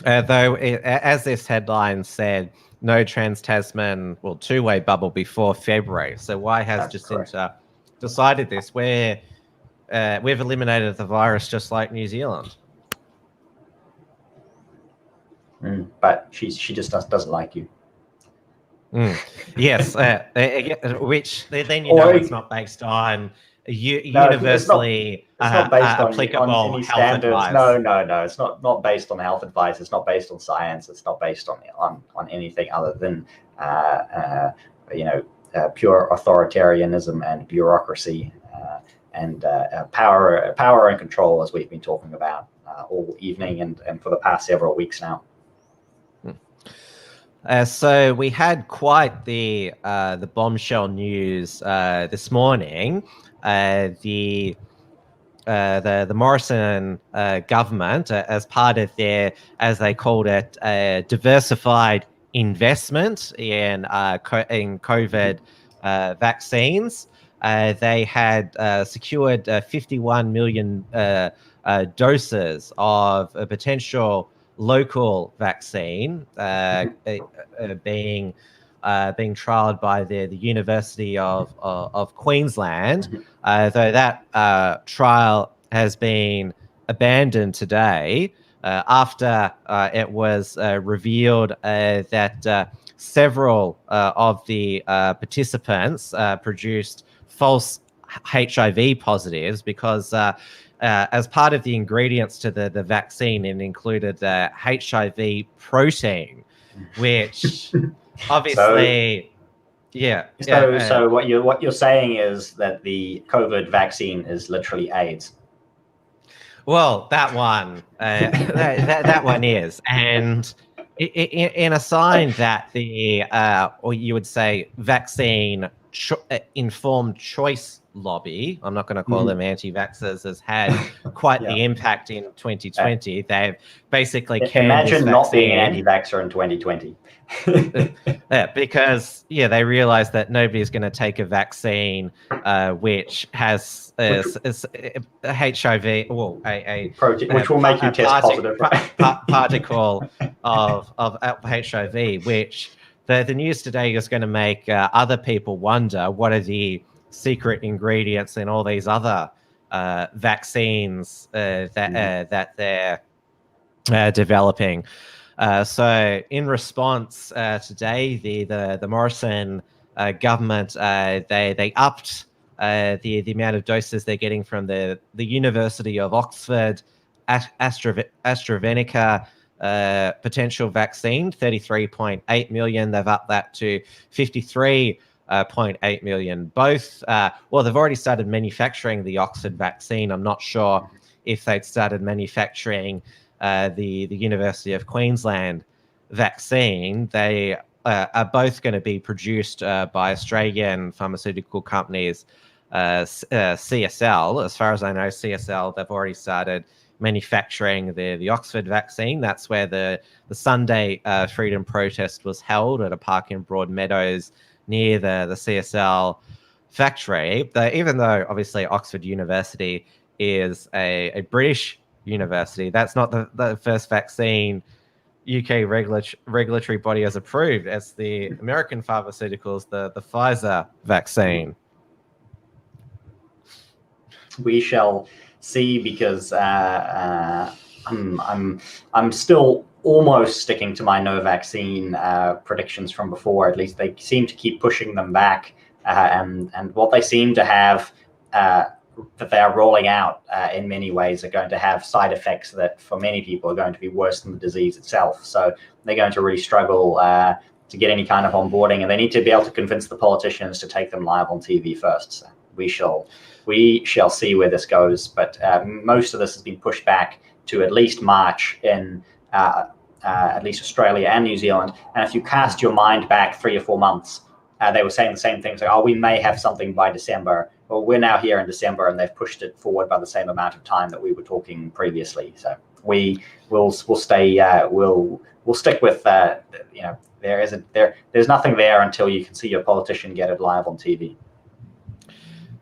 Though, as this headline said, no trans-Tasman, two-way bubble before February. So why has Jacinta decided this? We've eliminated the virus just like New Zealand. But she just doesn't like you. Yes, which then it's not based on universally it's not based applicable on any health standards. advice. No, it's not based on health advice. It's not based on science. It's not based on anything other than pure authoritarianism and bureaucracy and power and control, as we've been talking about all evening and for the past several weeks now. So we had quite the bombshell news this morning. The Morrison government, as part of their, as they called it, diversified investment in COVID vaccines, they had secured 51 million doses of a potential local vaccine being trialed by the University of Queensland, though that trial has been abandoned today after it was revealed that several of the participants produced false HIV positives because as part of the ingredients to the vaccine, it included HIV protein, which obviously, So what you're saying is that the COVID vaccine is literally AIDS. Well, that one, that one is, and in a sign that the, or you would say, vaccine informed choice lobby, I'm not going to call them anti-vaxxers, has had quite the impact in 2020. They've basically imagine not being an anti-vaxxer in 2020. Because they realize that nobody's going to take a vaccine which has HIV, well, which will make you test positive, particle of HIV, which the news today is going to make other people wonder what are the secret ingredients in all these other vaccines that they're developing. So in response today, the Morrison government, they upped the amount of doses they're getting from the University of Oxford AstraZeneca potential vaccine, 33.8 million. They've upped that to 53.8 million. Both, well, they've already started manufacturing the Oxford vaccine. I'm not sure if they'd started manufacturing the University of Queensland vaccine. They are both going to be produced by Australian pharmaceutical companies, CSL. As far as I know, CSL, they've already started manufacturing the Oxford vaccine. That's where the Sunday freedom protest was held at a park in Broadmeadows near the CSL factory. Even though obviously Oxford University is a British university, that's not the first vaccine UK regulatory body has approved. As the American pharmaceuticals, the Pfizer vaccine. We shall see, because I'm still almost sticking to my no vaccine predictions from before. At least they seem to keep pushing them back, and what they seem to have that they are rolling out in many ways are going to have side effects that for many people are going to be worse than the disease itself. So they're going to really struggle to get any kind of onboarding, and they need to be able to convince the politicians to take them live on TV first. So we shall see where this goes, but most of this has been pushed back to at least March in at least Australia and New Zealand. And if you cast your mind back 3 or 4 months, they were saying the same things, like, oh, we may have something by December. Well, we're now here in December, and they've pushed it forward by the same amount of time that we were talking previously. So we'll stick with there's nothing there until you can see your politician get it live on TV.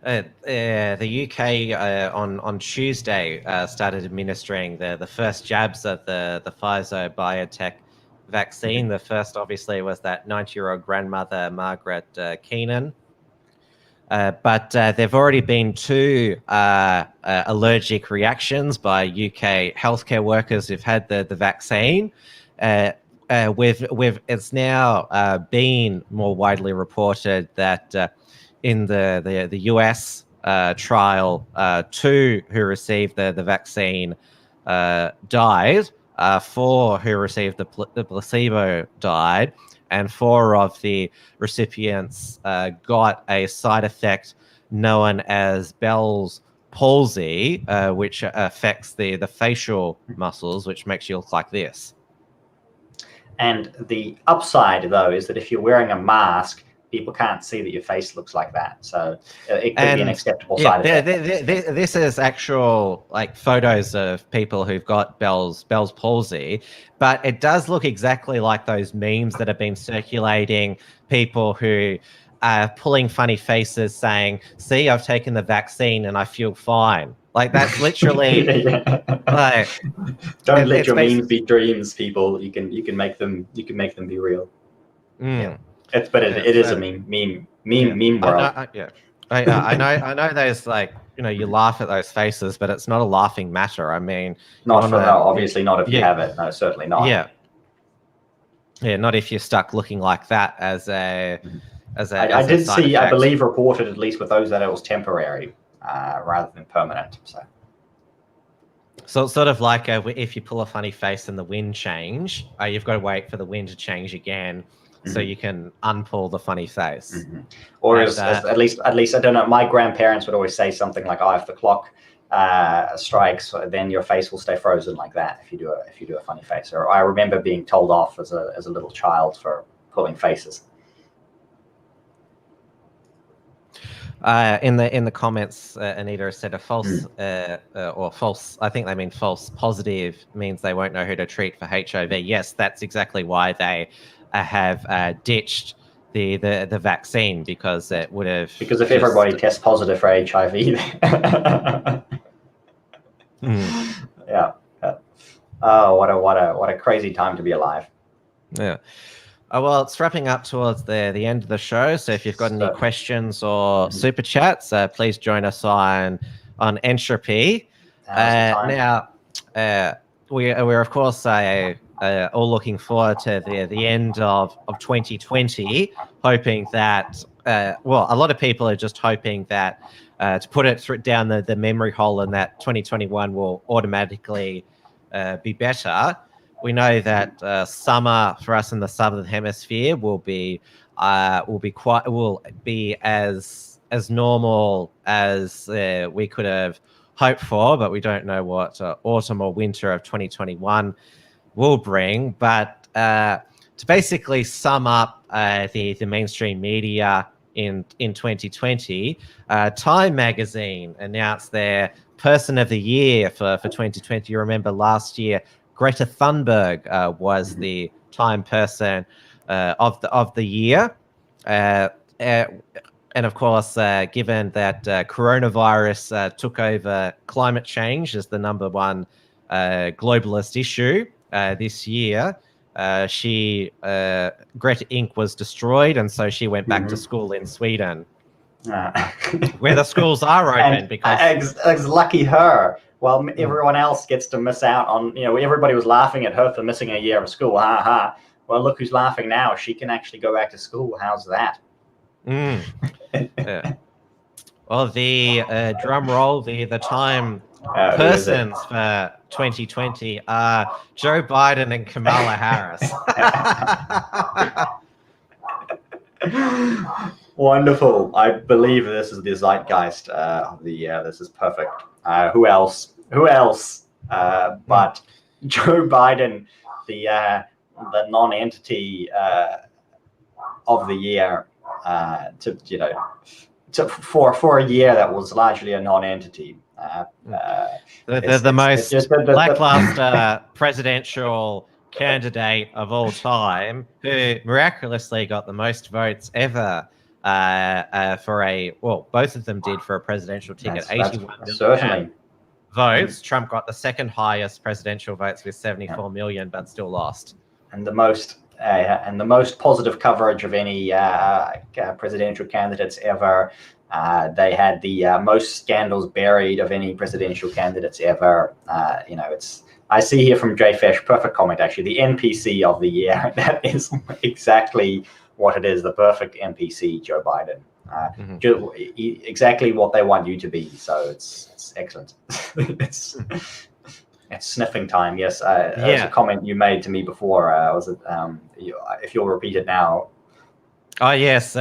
The UK on Tuesday started administering the first jabs of the Pfizer biotech vaccine. The first, obviously, was that 90-year-old grandmother, Margaret Keenan. But there've already been 2 allergic reactions by UK healthcare workers who've had the vaccine. It's now been more widely reported that in the US trial, 2 who received the vaccine died, 4 who received the placebo died, and 4 of the recipients got a side effect known as Bell's palsy, which affects the facial muscles, which makes you look like this. And the upside, though, is that if you're wearing a mask, people can't see that your face looks like that. So it could be an acceptable side effect. This is actual like photos of people who've got Bell's palsy, but it does look exactly like those memes that have been circulating. People who are pulling funny faces saying, "See, I've taken the vaccine and I feel fine." Like that's literally like. Don't let your memes be dreams, people. You can make them be real. Yeah. It is a meme world. I know there's like, you laugh at those faces, but it's not a laughing matter. I mean, obviously not if you have it. No, certainly not. Yeah, not if you're stuck looking like that as a I did see, I believe, reported at least with those that it was temporary rather than permanent. So it's sort of like if you pull a funny face and the wind change, you've got to wait for the wind to change again. So you can unpull the funny face, or at least I don't know. My grandparents would always say something like, "Oh, if the clock strikes, then your face will stay frozen like that if you do a funny face." Or I remember being told off as a little child for pulling faces. In the comments, Anita said a false or false. I think they mean false positive means they won't know who to treat for HIV. Yes, that's exactly why they have ditched the vaccine, because it would have. Because if everybody tests positive for HIV, yeah. Oh, what a crazy time to be alive. Yeah. Well, it's wrapping up towards the end of the show. So if you've got any questions or super chats, please join us on Entropy. Now, we're of course all looking forward to the end of 2020, hoping that a lot of people are just hoping that to put it down the memory hole, and that 2021 will automatically be better. We know that summer for us in the southern hemisphere will be as normal as we could have hoped for, but we don't know what autumn or winter of 2021 will bring. But to basically sum up the mainstream media in 2020, Time magazine announced their Person of the Year for 2020. You remember last year, Greta Thunberg was the Time Person of the Year. And of course, given that coronavirus took over climate change as the #1 globalist issue this year, Greta Inc. was destroyed, and so she went back to school in Sweden, where the schools are open. Because lucky her. Well, everyone else gets to miss out on, everybody was laughing at her for missing a year of school. Ha ha. Well, look who's laughing now. She can actually go back to school. How's that? Yeah. Well, the drum roll, the Time persons for 2020 are Joe Biden and Kamala Harris. Wonderful. I believe this is the zeitgeist of the year. This is perfect. Who else? But Joe Biden, the non-entity of the year, for a year that was largely a non-entity. The most lackluster presidential candidate of all time, who miraculously got the most votes ever both of them did for a presidential ticket. 81 million votes. Trump got the second highest presidential votes with 74 million, but still lost. And the most positive coverage of any presidential candidates ever. They had the most scandals buried of any presidential candidates ever. I see here from JFesh, perfect comment actually, the NPC of the year. That is exactly what it is, the perfect NPC, Joe Biden. Exactly what they want you to be. So it's excellent. It's sniffing time. Yes, there's a comment you made to me before. Was it? If you'll repeat it now. Oh yes,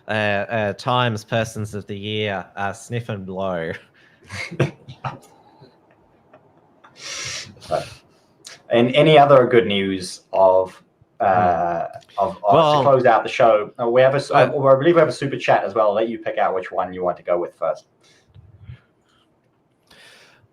Times Persons of the Year, sniff and blow. And any other good news of to close out the show. We have I believe we have a super chat as well. I'll let you pick out which one you want to go with first.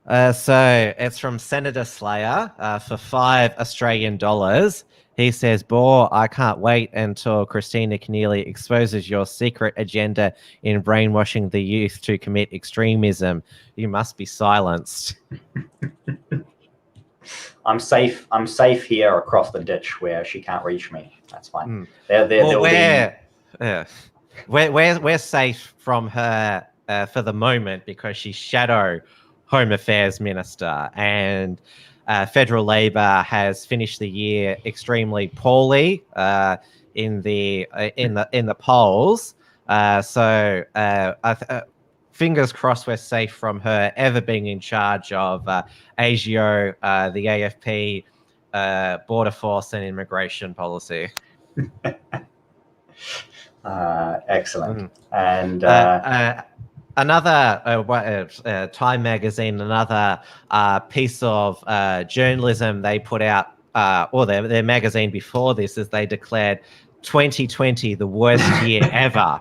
So it's from Senator Slayer for $5 He says, Boer, I can't wait until Christina Keneally exposes your secret agenda in brainwashing the youth to commit extremism. You must be silenced. I'm safe here across the ditch where she can't reach me. That's fine. We're safe from her for the moment because she's shadow Home Affairs Minister, and Federal Labor has finished the year extremely poorly in the polls. Fingers crossed we're safe from her ever being in charge of ASIO, the AFP, border force and immigration policy. Excellent. And another Time magazine, another piece of journalism they put out, or their magazine before this, is they declared 2020 the worst year ever.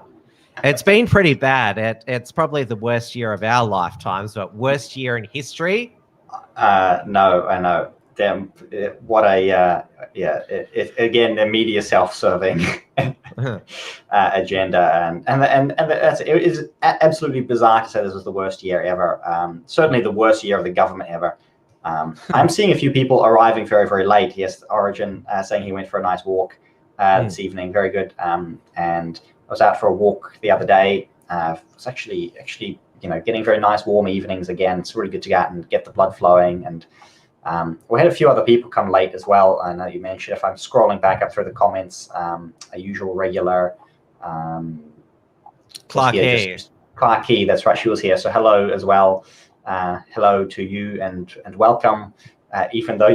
It's been pretty bad. It's probably the worst year of our lifetimes, but worst year in history? No, I know. Damn, what a again, the media self-serving agenda, and it is absolutely bizarre to say this was the worst year ever. Certainly the worst year of the government ever. I'm seeing a few people arriving very, very late. Yes, Origin saying he went for a nice walk this evening. Very good. And I was out for a walk the other day. It's actually getting very nice warm evenings again. It's really good to go out and get the blood flowing. And we had a few other people come late as well. I know you mentioned, if I'm scrolling back up through the comments, a usual regular Clarky, that's right, she was here. So hello as well. Hello to you and welcome. Even though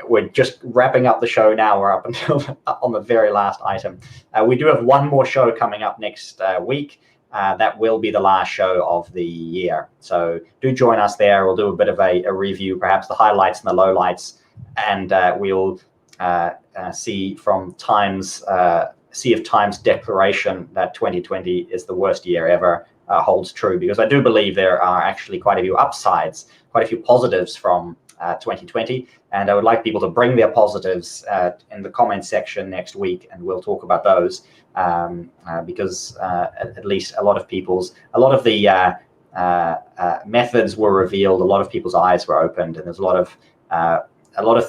we're just wrapping up the show now, we're up until on the very last item. We do have one more show coming up next week. That will be the last show of the year. So do join us there. We'll do a bit of a review, perhaps the highlights and the lowlights, and we'll see if Time's declaration that 2020 is the worst year ever holds true, because I do believe there are actually quite a few upsides, quite a few positives from 2020, and I would like people to bring their positives in the comment section next week, and we'll talk about those because at least a lot of the methods were revealed, a lot of people's eyes were opened, and there's a lot of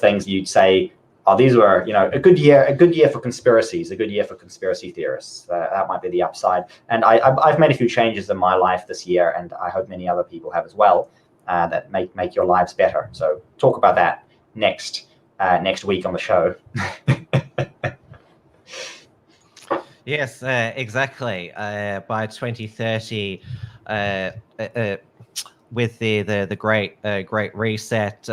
things you'd say, oh, these were a good year for conspiracies, a good year for conspiracy theorists. That might be the upside. And I've made a few changes in my life this year, and I hope many other people have as well. That make your lives better. So talk about that next week on the show. Yes, exactly. By 2030, with the great reset,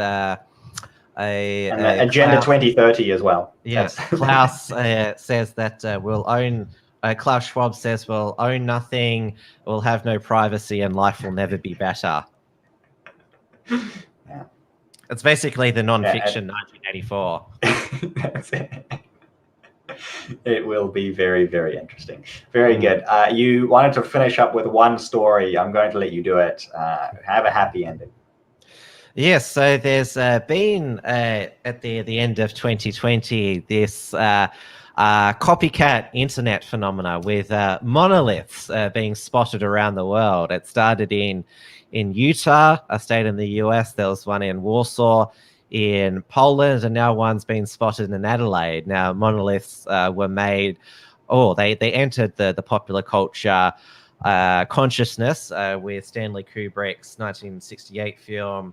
Agenda 2030 as well. Yes, Klaus says that we'll own. Klaus Schwab says we'll own nothing, we'll have no privacy, and life will never be better. Yeah. It's basically the non-fiction 1984. That's it. It will be very, very interesting. Very good. You wanted to finish up with one story. I'm going to let you do it. Have a happy ending. Yes, so there's been at the end of 2020 this copycat internet phenomena with monoliths being spotted around the world. It started in Utah, a state in the US. There was one in Warsaw, in Poland, and now one's been spotted in Adelaide. Now, monoliths were made, they entered the popular culture consciousness with Stanley Kubrick's 1968 film,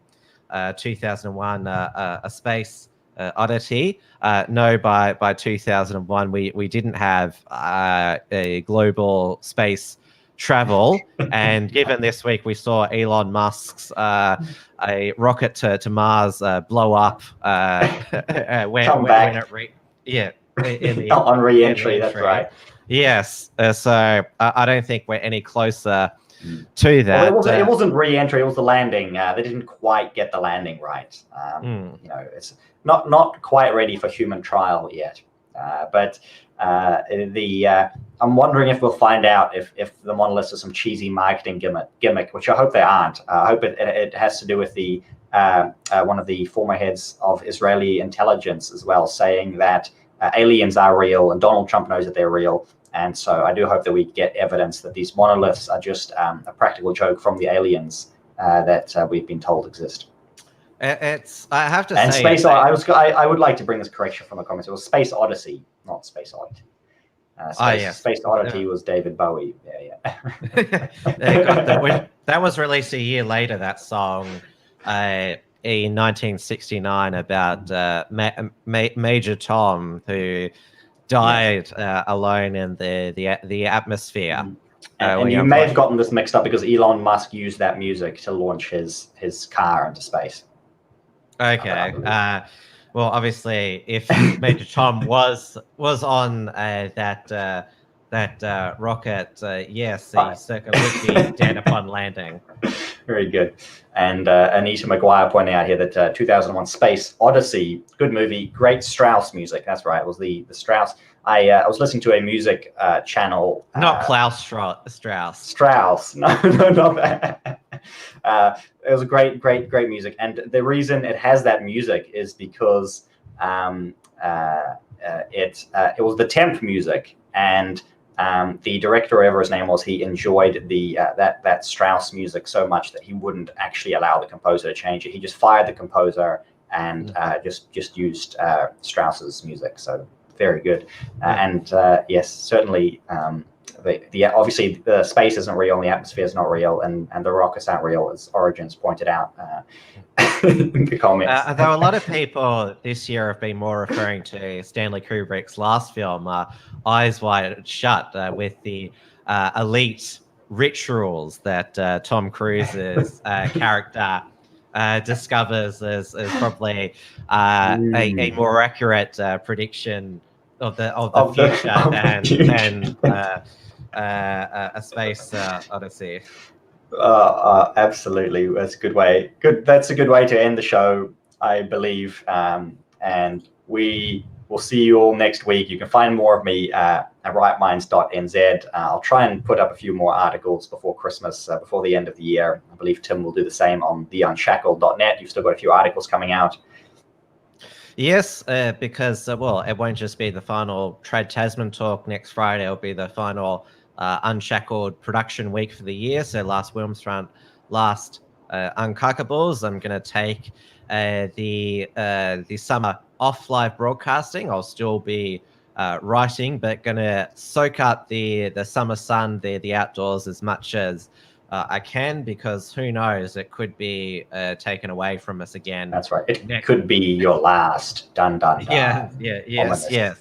2001, A Space Oddity. No, by 2001, we didn't have a global space travel, and given this week we saw Elon Musk's a rocket to Mars blow up when it on re-entry. That's right. Yes, so I don't think we're any closer to that. Well, it wasn't re-entry; it was the landing. They didn't quite get the landing right. It's not quite ready for human trial yet. I'm wondering if we'll find out if the monoliths are some cheesy marketing gimmick, which I hope they aren't. I hope it has to do with the one of the former heads of Israeli intelligence as well, saying that aliens are real and Donald Trump knows that they're real. And so I do hope that we get evidence that these monoliths are just a practical joke from the aliens that we've been told exist. I have to and say, Space. I would like to bring this correction from the comments. It was Space Odyssey, not Space Oddity. Space Oddity was David Bowie. Yeah. That was released a year later. That song, in 1969, about Major Tom, who died alone in the atmosphere. And you may have gotten this mixed up because Elon Musk used that music to launch his car into space. Okay. Well, obviously, if Major Tom was on that rocket, yes, he certainly would be dead upon landing. Very good. And Anita McGuire pointing out here that 2001 Space Odyssey, good movie, great Strauss music. That's right. It was the Strauss. I was listening to a music channel. Not Klaus Strauss. Strauss. No, not that. It was a great music. And the reason it has that music is because it was the temp music. And the director, whatever his name was, he enjoyed that Strauss music so much that he wouldn't actually allow the composer to change it. He just fired the composer and just used Strauss's music. So very good. And yes, certainly. Obviously the space isn't real and the atmosphere is not real and the rockets aren't real, as Origins pointed out in the comments. Though a lot of people this year have been more referring to Stanley Kubrick's last film, Eyes Wide Shut, with the elite rituals that Tom Cruise's character discovers as probably a more accurate prediction of the future than a space odyssey. Absolutely, that's a good way. That's a good way to end the show, I believe. And we will see you all next week. You can find more of me at rightminds.nz. I'll try and put up a few more articles before Christmas, before the end of the year. I believe Tim will do the same on the unshackled.net. You've still got a few articles coming out. Yes, because, well, it won't just be the final Trad Tasman talk next Friday. It'll be the final Unshackled production week for the year. So last Wilms front, last Uncockables. I'm going to take the summer off live broadcasting. I'll still be writing, but going to soak up the summer sun, the outdoors as much as I can, because who knows, it could be taken away from us again. That's right. It could be your last. Dun, dun, dun. Yes.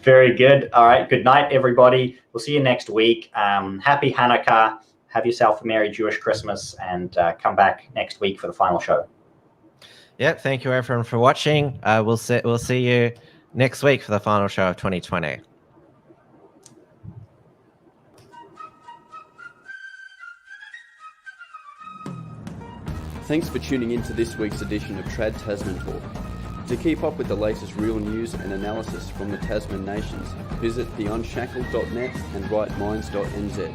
Very good. All right. Good night, everybody. We'll see you next week. Happy Hanukkah. Have yourself a Merry Jewish Christmas, and come back next week for the final show. Yeah. Thank you, everyone, for watching. We'll see you next week for the final show of 2020. Thanks for tuning in to this week's edition of Trad Tasman Talk. To keep up with the latest real news and analysis from the Tasman nations, visit theunshackled.net and rightminds.nz.